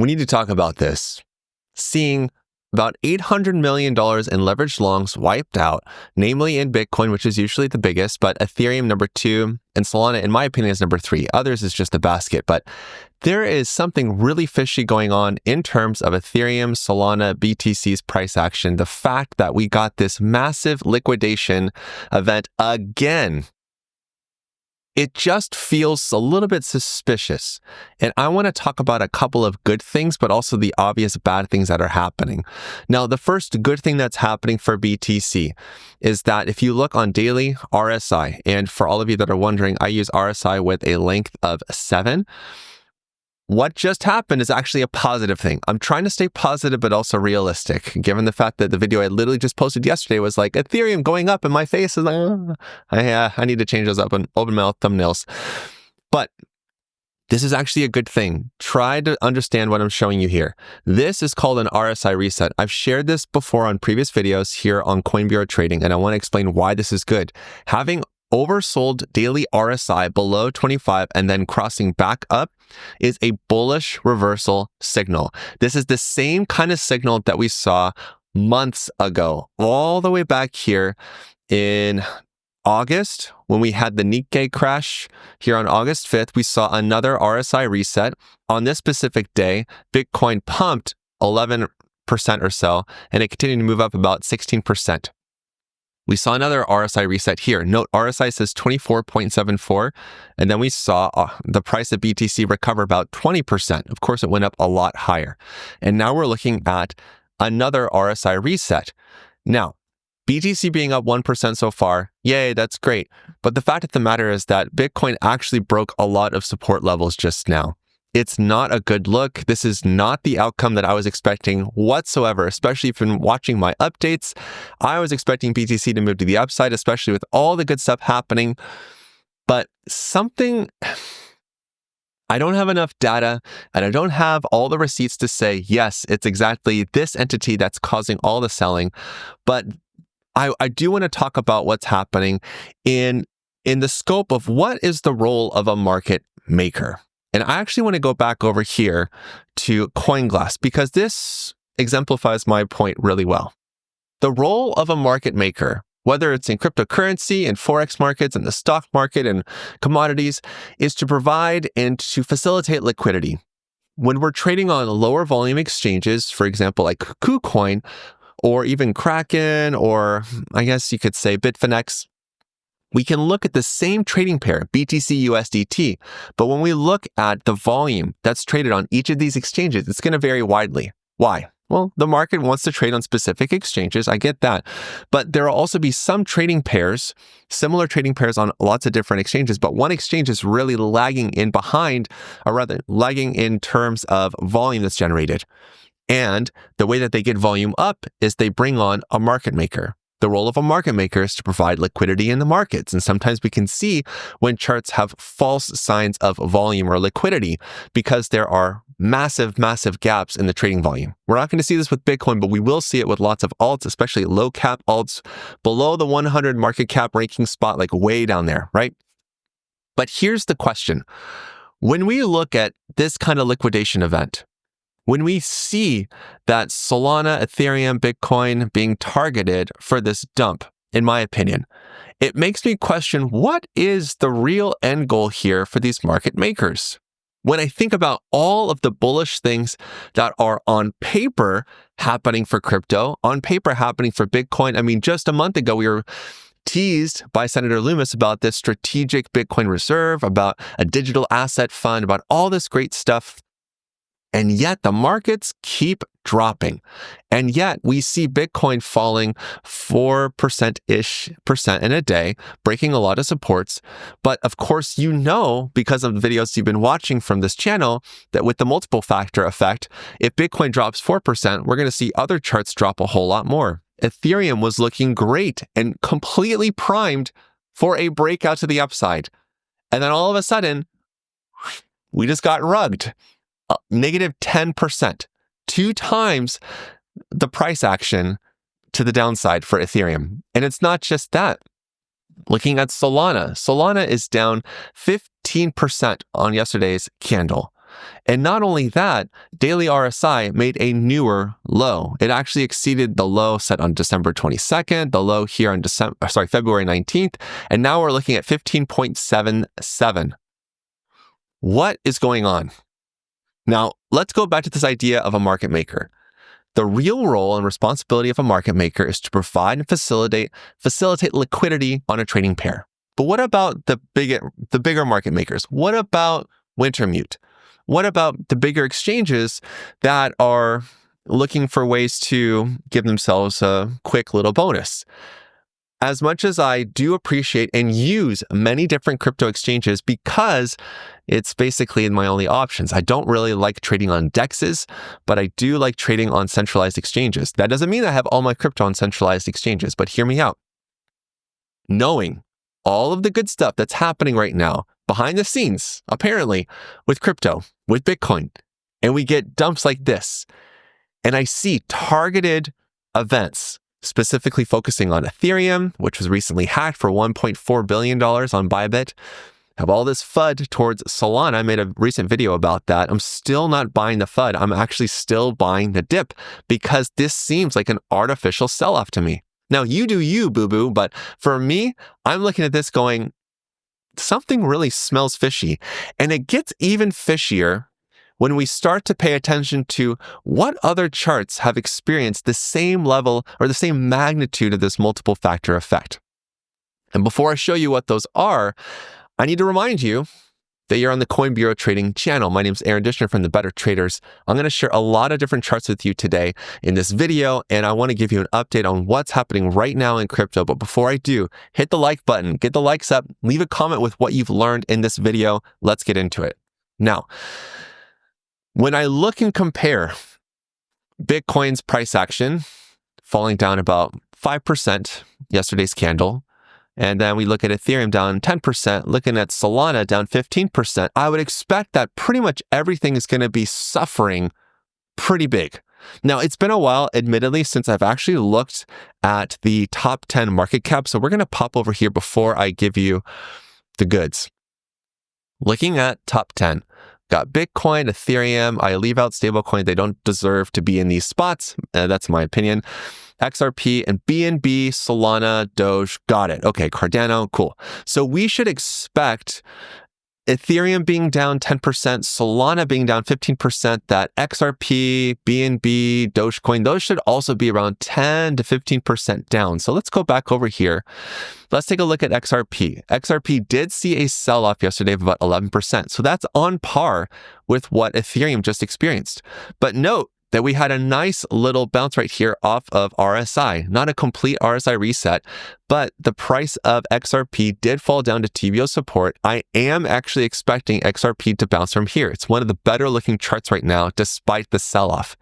we need to talk about this. Seeing about $800 million in leveraged longs wiped out, namely in Bitcoin, which is usually the biggest, but Ethereum number 2, and Solana, in my opinion, is number 3. Others is just a basket. But there is something really fishy going on in terms of Ethereum, Solana, BTC's price action. The fact that we got this massive liquidation event again, it just feels a little bit suspicious. And I want to talk about a couple of good things, but also the obvious bad things that are happening. Now, the first good thing that's happening for BTC is that if you look on daily RSI, and for all of you that are wondering, I use RSI with a length of 7. What just happened is actually a positive thing. I'm trying to stay positive, but also realistic, given the fact that the video I literally just posted yesterday was like, Ethereum going up, and my face is like, I need to change those up on open mouth thumbnails. But this is actually a good thing. Try to understand what I'm showing you here. This is called an RSI reset. I've shared this before on previous videos here on Coin Bureau Trading, and I want to explain why this is good. Having oversold daily RSI below 25 and then crossing back up is a bullish reversal signal. This is the same kind of signal that we saw months ago, all the way back here in August, when we had the Nikkei crash here on August 5th. We saw another RSI reset. On this specific day, Bitcoin pumped 11% or so, and it continued to move up about 16%. We saw another RSI reset here. Note, RSI says 24.74, and then we saw the price of BTC recover about 20%. Of course, it went up a lot higher. And now we're looking at another RSI reset. Now, BTC being up 1% so far, yay, that's great. But the fact of the matter is that Bitcoin actually broke a lot of support levels just now. It's not a good look. This is not the outcome that I was expecting whatsoever, especially if you've been watching my updates. I was expecting BTC to move to the upside, especially with all the good stuff happening. But something, I don't have enough data, and I don't have all the receipts to say, yes, it's exactly this entity that's causing all the selling. But I do want to talk about what's happening in the scope of what is the role of a market maker. And I actually want to go back over here to CoinGlass because this exemplifies my point really well. The role of a market maker, whether it's in cryptocurrency and forex markets and the stock market and commodities, is to provide and to facilitate liquidity. When we're trading on lower volume exchanges, for example, like KuCoin or even Kraken, or I guess you could say Bitfinex, we can look at the same trading pair, BTC USDT, but when we look at the volume that's traded on each of these exchanges, it's going to vary widely. Why? Well, the market wants to trade on specific exchanges. I get that. But there will also be some trading pairs, similar trading pairs on lots of different exchanges, but one exchange is really lagging in behind, or rather lagging in terms of volume that's generated. And the way that they get volume up is they bring on a market maker. The role of a market maker is to provide liquidity in the markets. And sometimes we can see when charts have false signs of volume or liquidity because there are massive, massive gaps in the trading volume. We're not going to see this with Bitcoin, but we will see it with lots of alts, especially low cap alts below the 100 market cap ranking spot, like way down there, right? But here's the question. When we look at this kind of liquidation event, when we see that Solana, Ethereum, Bitcoin being targeted for this dump, in my opinion, it makes me question what is the real end goal here for these market makers? When I think about all of the bullish things that are on paper happening for crypto, on paper happening for Bitcoin, I mean, just a month ago, we were teased by Senator Loomis about this strategic Bitcoin reserve, about a digital asset fund, about all this great stuff. And yet the markets keep dropping. And yet we see Bitcoin falling 4%-ish in a day, breaking a lot of supports. But of course, you know, because of the videos you've been watching from this channel, that with the multiple factor effect, if Bitcoin drops 4%, we're going to see other charts drop a whole lot more. Ethereum was looking great and completely primed for a breakout to the upside. And then all of a sudden, we just got rugged. Negative 10%, 2 times the price action to the downside for Ethereum. And it's not just that. Looking at Solana, Solana is down 15% on yesterday's candle. And not only that, daily RSI made a newer low. It actually exceeded the low set on December 22nd, the low here on February 19th, and now we're looking at 15.77. What is going on? Now, let's go back to this idea of a market maker. The real role and responsibility of a market maker is to provide and facilitate liquidity on a trading pair. But what about the bigger market makers? What about Wintermute? What about the bigger exchanges that are looking for ways to give themselves a quick little bonus? As much as I do appreciate and use many different crypto exchanges because it's basically my only options. I don't really like trading on DEXs, but I do like trading on centralized exchanges. That doesn't mean I have all my crypto on centralized exchanges, but hear me out. Knowing all of the good stuff that's happening right now behind the scenes, apparently, with crypto, with Bitcoin, and we get dumps like this, and I see targeted events specifically focusing on Ethereum, which was recently hacked for $1.4 billion on Bybit. Have all this FUD towards Solana. I made a recent video about that. I'm still not buying the FUD. I'm actually still buying the dip because this seems like an artificial sell-off to me. Now, you do you, boo-boo, but for me, I'm looking at this going, something really smells fishy. And it gets even fishier when we start to pay attention to what other charts have experienced the same level or the same magnitude of this multiple factor effect. And before I show you what those are, I need to remind you that you're on the Coin Bureau Trading channel. My name is Aaron Dishner from the Better Traders. I'm going to share a lot of different charts with you today in this video, and I want to give you an update on what's happening right now in crypto. But before I do, hit the like button, get the likes up, leave a comment with what you've learned in this video. Let's get into it. Now, when I look and compare Bitcoin's price action falling down about 5% yesterday's candle, and then we look at Ethereum down 10%, looking at Solana down 15%, I would expect that pretty much everything is going to be suffering pretty big. Now, it's been a while, admittedly, since I've actually looked at the top 10 market cap, so we're going to pop over here before I give you the goods. Looking at top 10. Got Bitcoin, Ethereum. I leave out stablecoin. They don't deserve to be in these spots. That's my opinion. XRP and BNB, Solana, Doge. Got it. Okay, Cardano. Cool. So we should expect Ethereum being down 10%, Solana being down 15%, that XRP, BNB, Dogecoin, those should also be around 10 to 15% down. So let's go back over here. Let's take a look at XRP. XRP did see a sell-off yesterday of about 11%. So that's on par with what Ethereum just experienced. But note that we had a nice little bounce right here off of RSI. Not a complete RSI reset, but the price of XRP did fall down to TBO support. I am actually expecting XRP to bounce from here. It's one of the better looking charts right now, despite the sell-off.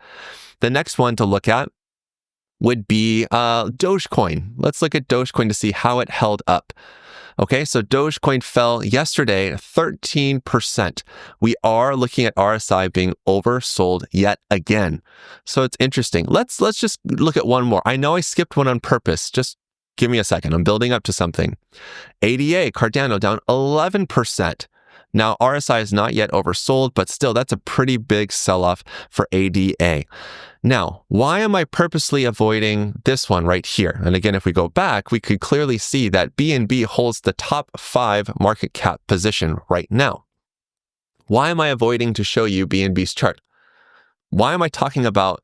The next one to look at would be Dogecoin. Let's look at Dogecoin to see how it held up. Okay, so Dogecoin fell yesterday 13%. We are looking at RSI being oversold yet again. So it's interesting. Let's just look at one more. I know I skipped one on purpose. Just give me a second. I'm building up to something. ADA, Cardano down 11%. Now, RSI is not yet oversold, but still, that's a pretty big sell-off for ADA. Now, why am I purposely avoiding this one right here? And again, if we go back, we could clearly see that BNB holds the top 5 market cap position right now. Why am I avoiding to show you BNB's chart? Why am I talking about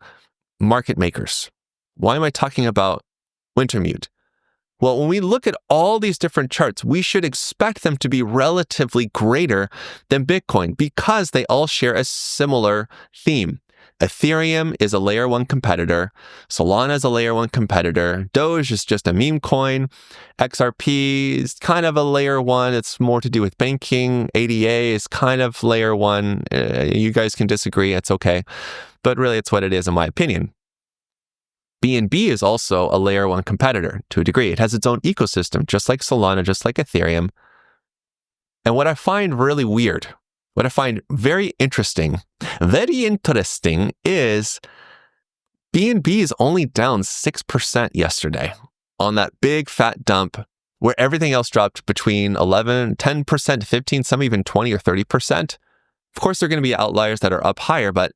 market makers? Why am I talking about Wintermute? Well, when we look at all these different charts, we should expect them to be relatively greater than Bitcoin because they all share a similar theme. Ethereum is a layer 1 competitor. Solana is a layer 1 competitor. Doge is just a meme coin. XRP is kind of a layer 1. It's more to do with banking. ADA is kind of layer 1. You guys can disagree. It's okay. But really, it's what it is in my opinion. BNB is also a layer 1 competitor to a degree. It has its own ecosystem, just like Solana, just like Ethereum. And what I find really weird, what I find very interesting is BNB is only down 6% yesterday on that big fat dump where everything else dropped between 11, 10% to 15, some even 20 or 30%. Of course, there are going to be outliers that are up higher, but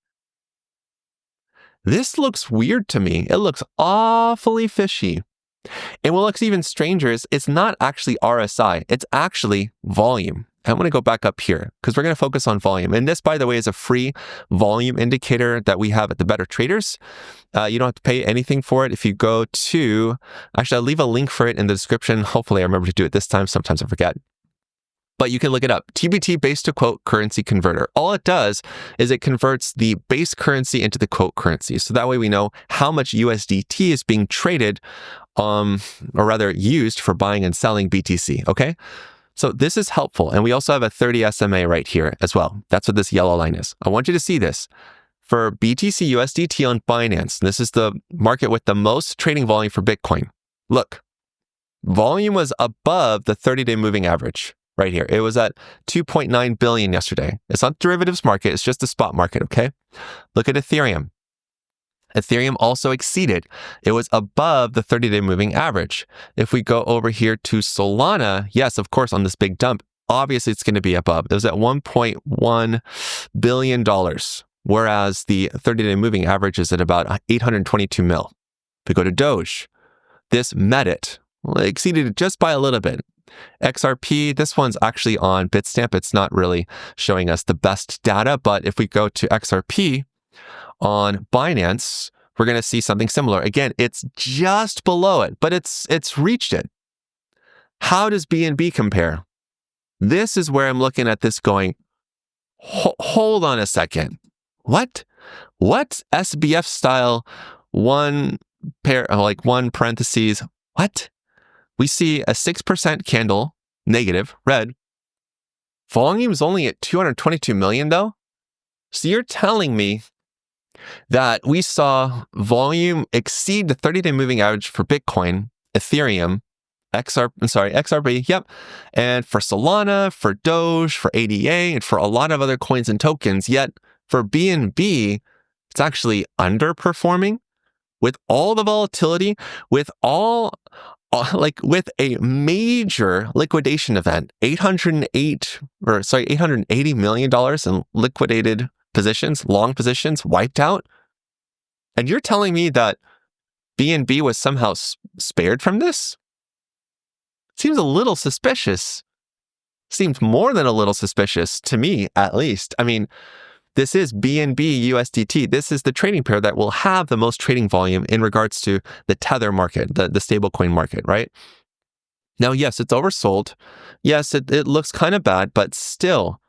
this looks weird to me. It looks awfully fishy. And what looks even stranger is it's not actually RSI, it's actually volume. I'm going to go back up here because we're going to focus on volume. And this, by the way, is a free volume indicator that we have at the Better Traders. You don't have to pay anything for it. If you go to, actually, I'll leave a link for it in the description. Hopefully I remember to do it this time. Sometimes I forget. But you can look it up. TBT base to quote currency converter. All it does is it converts the base currency into the quote currency. So that way we know how much USDT is being traded, or rather used for buying and selling BTC, okay? So this is helpful. And we also have a 30 SMA right here as well. That's what this yellow line is. I want you to see this. For BTC USDT on Binance, this is the market with the most trading volume for Bitcoin. Look, volume was above the 30-day moving average right here. It was at 2.9 billion yesterday. It's not derivatives market. It's just the spot market, okay? Look at Ethereum. Ethereum also exceeded. It was above the 30-day moving average. If we go over here to Solana, yes, of course, on this big dump, obviously it's going to be above. It was at $1.1 billion, whereas the 30-day moving average is at about 822 mil. If we go to Doge, this met it. Well, it exceeded it just by a little bit. XRP, this one's actually on Bitstamp. It's not really showing us the best data, but if we go to XRP, on Binance, we're going to see something similar. Again, it's just below it, but it's reached it. How does BNB compare? This is where I'm looking at this going, hold on a second. What SBF style one parentheses, what? We see a 6% candle, negative, red. Volume's only at 222 million though. So you're telling me that we saw volume exceed the 30-day moving average for Bitcoin, Ethereum, XRP, yep, and for Solana, for Doge, for ADA, and for a lot of other coins and tokens. Yet for BNB, it's actually underperforming with all the volatility, with with a major liquidation event, $880 million in liquidated positions, long positions wiped out. And you're telling me that BNB was somehow spared from this? Seems a little suspicious. Seems more than a little suspicious to me, at least. I mean, this is BNB USDT. This is the trading pair that will have the most trading volume in regards to the Tether market, the stablecoin market, right? Now, yes, it's oversold. Yes, it looks kind of bad, but still,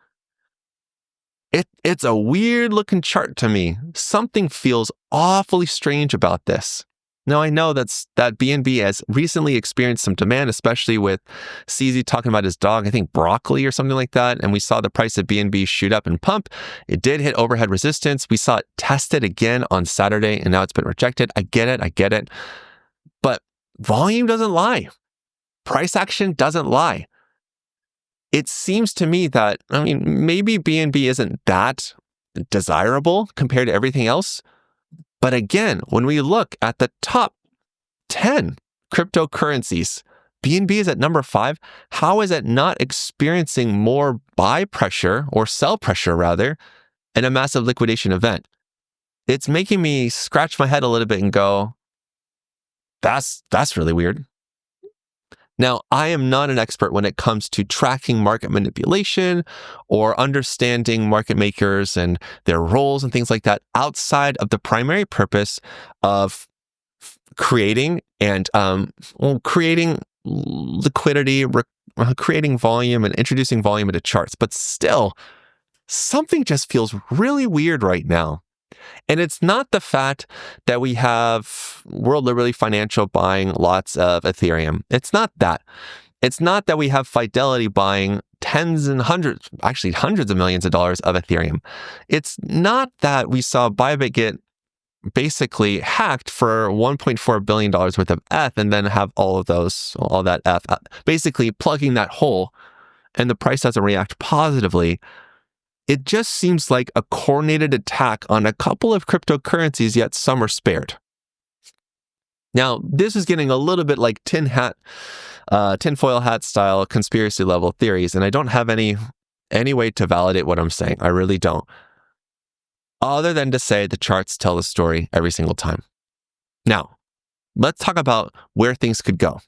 it's a weird looking chart to me. Something feels awfully strange about this. Now, I know that BNB has recently experienced some demand, especially with CZ talking about his dog, I think broccoli or something like that. And we saw the price of BNB shoot up and pump. It did hit overhead resistance. We saw it tested again on Saturday, and now it's been rejected. I get it. But volume doesn't lie. Price action doesn't lie. It seems to me that, I mean, maybe BNB isn't that desirable compared to everything else. But again, when we look at the top 10 cryptocurrencies, BNB is at number 5. How is it not experiencing more buy pressure or sell pressure rather in a massive liquidation event? It's making me scratch my head a little bit and go, that's really weird. Now, I am not an expert when it comes to tracking market manipulation or understanding market makers and their roles and things like that outside of the primary purpose of creating and creating liquidity, creating volume and introducing volume into charts. But still, something just feels really weird right now. And it's not the fact that we have World Liberty Financial buying lots of Ethereum. It's not that. It's not that we have Fidelity buying hundreds of millions of dollars of Ethereum. It's not that we saw Bybit get basically hacked for $1.4 billion worth of ETH and then have all that ETH, basically plugging that hole, and the price doesn't react positively. It just seems like a coordinated attack on a couple of cryptocurrencies, yet some are spared. Now, this is getting a little bit like tinfoil hat style conspiracy level theories, and I don't have any any way to validate what I'm saying. I really don't. Other than to say the charts tell the story every single time. Now, let's talk about where things could go.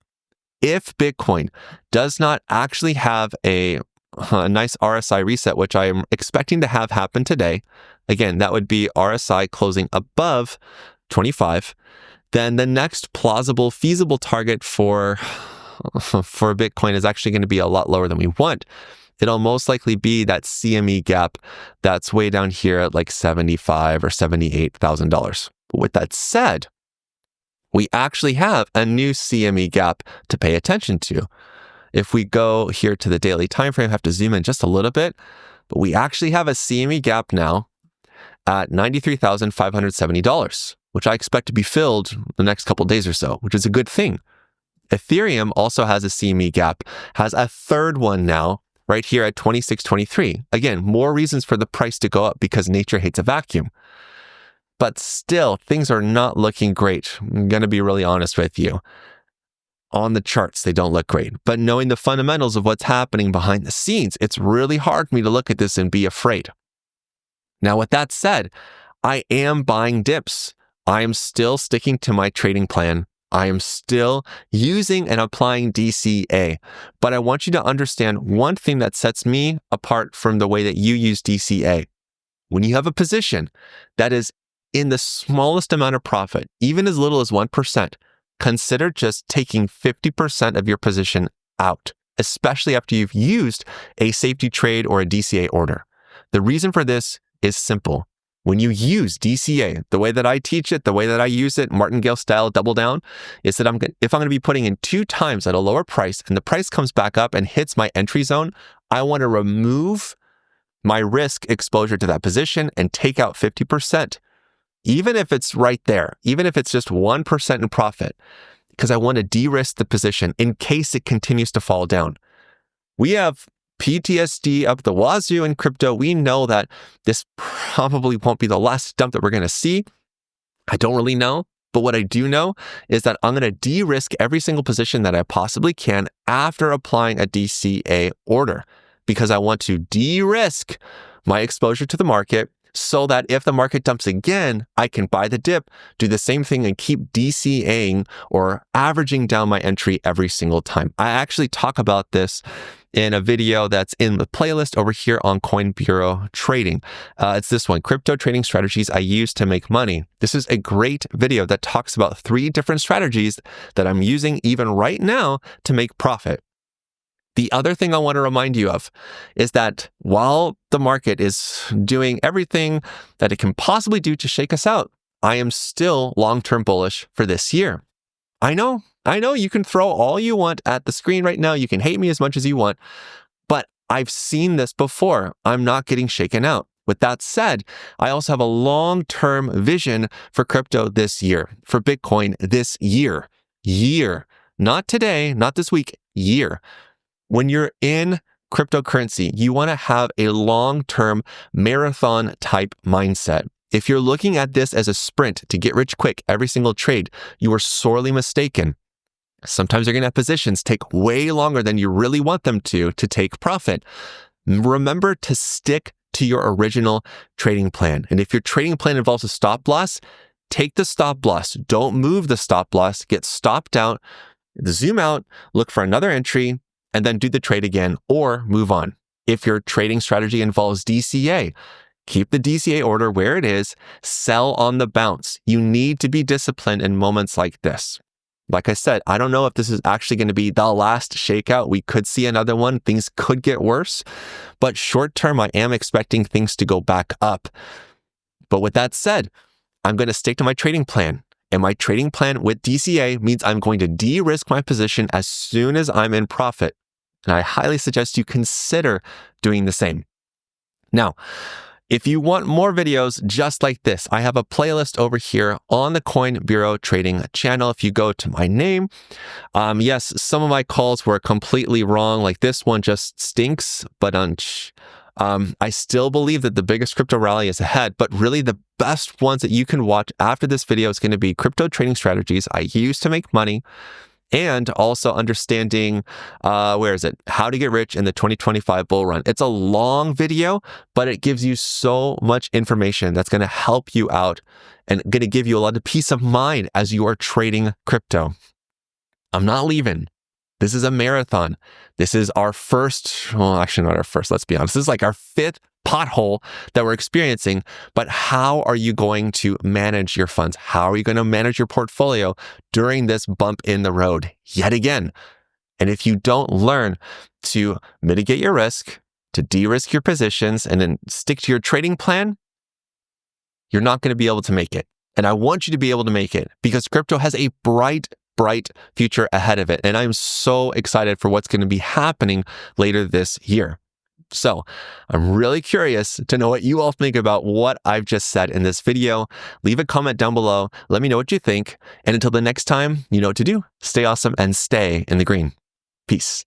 If Bitcoin does not actually have a nice RSI reset, which I am expecting to have happen today, again, that would be RSI closing above 25, then the next plausible, feasible target for Bitcoin is actually going to be a lot lower than we want. It'll most likely be that CME gap that's way down here at like $75,000 or $78,000. But with that said, we actually have a new CME gap to pay attention to. If we go here to the daily time frame, I have to zoom in just a little bit, but we actually have a CME gap now at $93,570, which I expect to be filled the next couple of days or so, which is a good thing. Ethereum also has a CME gap, has a third one now, right here at 26.23. Again, more reasons for the price to go up because nature hates a vacuum. But still, things are not looking great. I'm going to be really honest with you. On the charts, they don't look great. But knowing the fundamentals of what's happening behind the scenes, it's really hard for me to look at this and be afraid. Now, with that said, I am buying dips. I am still sticking to my trading plan. I am still using and applying DCA. But I want you to understand one thing that sets me apart from the way that you use DCA. When you have a position that is in the smallest amount of profit, even as little as 1%, consider just taking 50% of your position out, especially after you've used a safety trade or a DCA order. The reason for this is simple. When you use DCA, the way that I teach it, the way that I use it, martingale style double down, is that if I'm going to be putting in 2 times at a lower price and the price comes back up and hits my entry zone, I want to remove my risk exposure to that position and take out 50%. Even if it's right there, even if it's just 1% in profit, because I want to de-risk the position in case it continues to fall down. We have PTSD up the wazoo in crypto. We know that this probably won't be the last dump that we're going to see. I don't really know, but what I do know is that I'm going to de-risk every single position that I possibly can after applying a DCA order, because I want to de-risk my exposure to the market so that if the market dumps again, I can buy the dip, do the same thing, and keep DCAing or averaging down my entry every single time. I actually talk about this in a video that's in the playlist over here on Coin Bureau Trading. It's this one, Crypto Trading Strategies I Use to Make Money. This is a great video that talks about 3 different strategies that I'm using even right now to make profit. The other thing I want to remind you of is that while the market is doing everything that it can possibly do to shake us out, I am still long-term bullish for this year. I know you can throw all you want at the screen right now. You can hate me as much as you want, but I've seen this before. I'm not getting shaken out. With that said, I also have a long-term vision for crypto this year, for Bitcoin this year. Not today, not this week, year. When you're in cryptocurrency, you want to have a long-term marathon type mindset. If you're looking at this as a sprint to get rich quick every single trade, you are sorely mistaken. Sometimes you're going to have positions take way longer than you really want them to take profit. Remember to stick to your original trading plan. And if your trading plan involves a stop loss, take the stop loss. Don't move the stop loss. Get stopped out, zoom out, look for another entry, and then do the trade again or move on. If your trading strategy involves DCA, keep the DCA order where it is, sell on the bounce. You need to be disciplined in moments like this. Like I said, I don't know if this is actually going to be the last shakeout. We could see another one. Things could get worse, but short term, I am expecting things to go back up. But with that said, I'm going to stick to my trading plan. And my trading plan with DCA means I'm going to de-risk my position as soon as I'm in profit. And I highly suggest you consider doing the same. Now, if you want more videos just like this, I have a playlist over here on the Coin Bureau Trading channel. If you go to my name, yes, some of my calls were completely wrong. Like this one just stinks, but I still believe that the biggest crypto rally is ahead, but really the best ones that you can watch after this video is going to be Crypto Trading Strategies I Use to Make Money and also understanding, where is it? How to get rich in the 2025 bull run. It's a long video, but it gives you so much information that's going to help you out and going to give you a lot of peace of mind as you are trading crypto. I'm not leaving. This is a marathon. This is our first, well, actually not our first, let's be honest. This is like our 5th pothole that we're experiencing, but how are you going to manage your funds? How are you going to manage your portfolio during this bump in the road yet again? And if you don't learn to mitigate your risk, to de-risk your positions, and then stick to your trading plan, you're not going to be able to make it. And I want you to be able to make it because crypto has a bright future ahead of it. And I'm so excited for what's going to be happening later this year. So I'm really curious to know what you all think about what I've just said in this video. Leave a comment down below. Let me know what you think. And until the next time, you know what to do. Stay awesome and stay in the green. Peace.